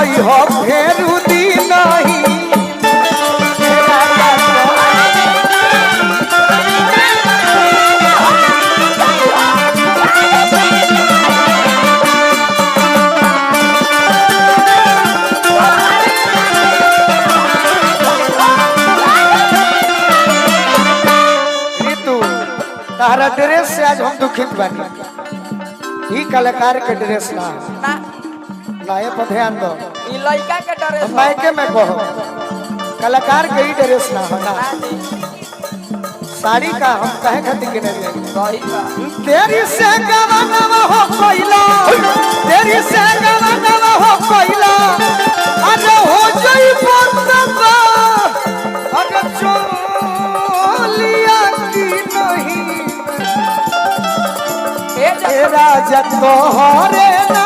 जई हो फेरू दी नहीं तारा ड्रेस से आज हम दुखित बानी। ई कलाकार के ड्रेस ना लाए पर ध्यान दो। ई लड़का के ड्रेस मायके में कहो कलाकार के ही ड्रेस ना हो ना। साड़ी का हम कहे खातिर के नहीं सही बा। तेरी से गवाना हो कोइला तेरी से गवाना हो कोइला आज हो जई बंदा अरे चोलिया की नहीं राजा तोहरे ना